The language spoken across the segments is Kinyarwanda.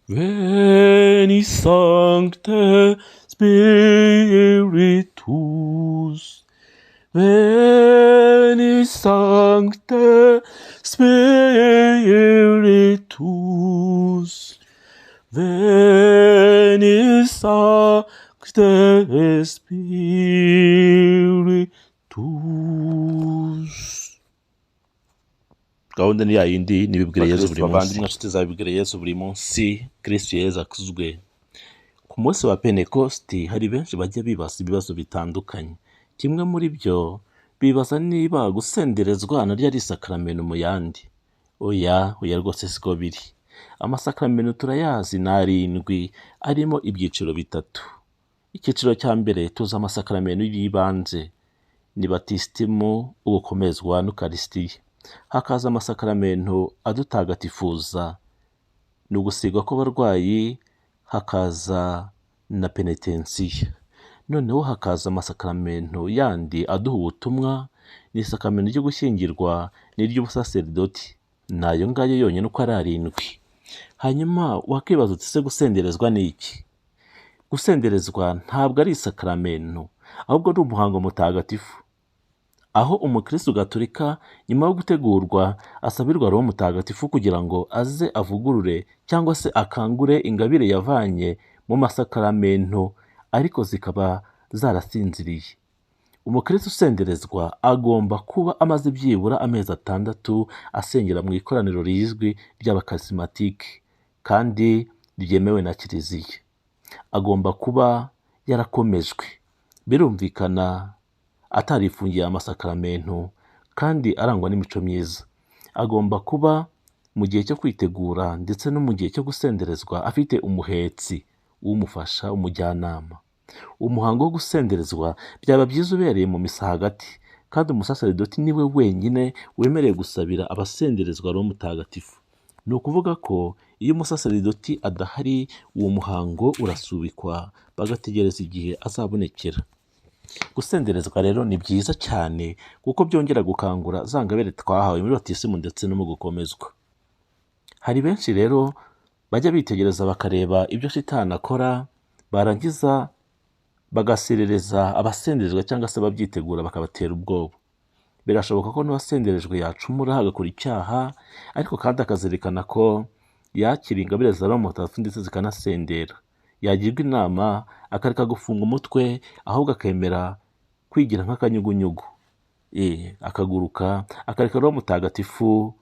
Veni Sancte Spiritus, Veni Sancte Spiritus, Veni Sancte Spiritus. Gahunda ni yayindi nibibwire Yesu buri munsi. Bavandimwe nshuti zabibwire Yesu buri munsi, Kristo Yesu akuzwe. Ku munsi wa Pentekosti hari benshi bajya bibaza ibibazo bitandukanye. Kimwe muri byo bibaza niba gusenderezwa naryo ari isakaramentu mu yandi. Oya rwose siko biri. Amasakaramentu turayazi ni 7 arimo ibyiciro bitatu. Icyiciro cya mbere tuzi amasakaramentu y'ibanze ni batisitimu, ugukomezwa n'ukarisitiya. Hakaza amasakaramentu adutagatifuza, ni ugusigwa kw'abarwayi, hakaza na penetensiya. Noneho hakaza amasakaramentu yandi aduha ubutumwa, ni isakaramentu ryo gushyingirwa n'iry'ubusaseridoti. Nayo ngayo yonyine uko ari 7. Hanyuma wakibaza uti se gusenderezwa ni iki? Gusenderezwa ntabwo ari isakaramentu, ahubwo ni umuhango mutagatifu, aho umukristo gatolika nyuma yo gutegurwa asabirwa Roho Mutagatifu kugira ngo aze avugurure cyangwa se akangure ingabire yavanye mu masakaramentu ariko zikaba zarasinziriye. Umukristo usenderezwa agomba kuba amaze byibura amezi 6 asengera mu ikoraniro rizwi ry'abakarizimatike kandi ryemewe na Kiliziya. Agomba kuba yarakomejwe, birumvikana atarifungiye amasakaramentu kandi arangwa n'imico myiza. Agomba kuba mu gihe cyo kwitegura ndetse no mu gihe cyo gusenderezwa afite umuhetsi umufasha, umujyanama. Umuhango wo gusenderezwa byaba byiza ubereye mu misa hagati, kandi umusaseridoti niwe wenyine wemerewe gusabira abasenderezwa Roho Mutagatifu. Ni ukuvuga ko iyo umusaseridoti adahari uwo muhango urasubikwa bagategereza igihe azabonekera. Gusenderezwa rero ni byiza cyane kuko byongera gukangura za ngabire twahawe muri batisimu ndetse no mu gukomezwa. Hari benshi rero bajya bitegereza bakareba ibyo Shitani akora, barangiza bagaserereza abasenderezwa cyangwa se babyitegura bakabatera ubwoba. Birashoboka ko n'uwasenderejwe yacumura agakora icyaha, ariko kandi akazirikana ko yakira ingabire za Roho Mutagatifu ndetse zikanasendera. Yagirwa inama akareka gufunga umutwe, ahubwo akemera kwigira nk'akanyugunyugu, akaguruka, akareka Roho Mutagatifu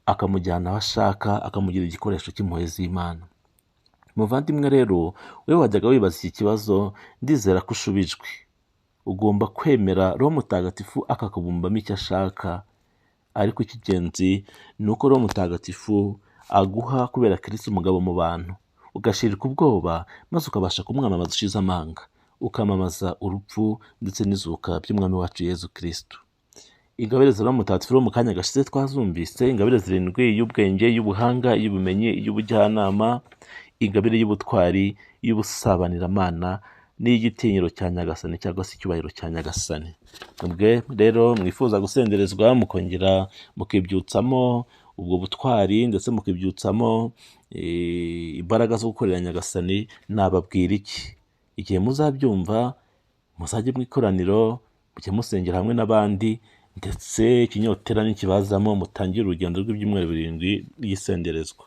akamujyana aho ashaka, akamugira igikoresho cy'impuhwe z'Imana. Muvandimwe rero, wewe wajyaga wibaza iki kibazo, ndizera ko ushubijwe. Ugomba kwemera Roho Mutagatifu akakubumbamo icyo ashaka, ariko icy'ingenzi ni uko Roho Mutagatifu aguha kubera Kristo umugabo mu bantu, ugashirika ubwoba maze ukabasha kumwamamaza ushize amanga, ukamamaza urupfu ndetse n'izuka by'umwami wacu Yesu Kristo. Ingabire za Roho Mutagatifu mu kanya gashize twazumvise, ingabire 7 y'ubwenge, y'ubuhanga, y'ubumenyi, y'ubujyanama, ingabire y'ubutwari, y'ubusabaniramana n'igitinyiro cya Nyagasani cyangwa se icyubahiro cya Nyagasani. Mwebwe rero mwifuza gusenderezwa mukongera mukibyutsamo ubwo butwari ndetse mukibyutsamo imbaraga zo gukorera Nyagasani, nababwira iki? Igihe muzabyumva muzajye mu ikoraniro, mujye musengera hamwe n'abandi, ndetse ikinyotera nikibazamo mutangire urugendo rw'ibyumweru 7 y'isenderezwa.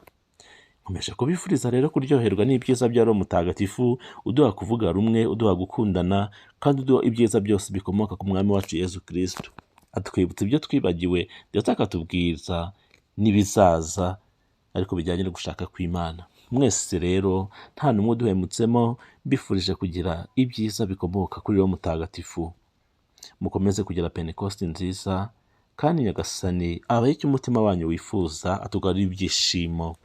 Nkomeje kubifuriza rero kuryoherwa n'ibyiza bya Roho Mutagatifu, uduha kuvuga rumwe, uduha gukundana, kandi uduha ibyiza byose bikomoka ku mwami wacu Yesu Kristo. Atwibutsa ibyo twibagiwe ndetse akatubwiriza n'ibizaza ariko bijyanye no gushaka kw'Imana. Mwese rero nta n'umwe uduhemutsemo, mbifurije kugira ibyiza bikomoka kuri Roho Mutagatifu. Mukomeze kugira Pentekosti nziza, kandi Nyagasani abahe icyo umutima wanyu wifuza, atugarurire ibyishimo.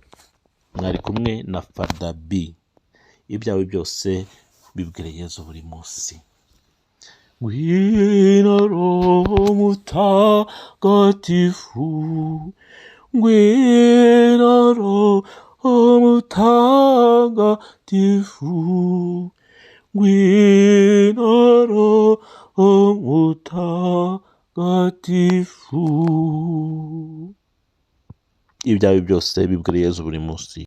Mwari kumwe na Father B. Ibyawe byose bibwire Yesu buri munsi. Ngwino Roho Mutagatifu, ngwino Roho Mutagatifu, ngwino Roho Mutagatifu. Ibyawe byose bibwire Yesu buri munsi.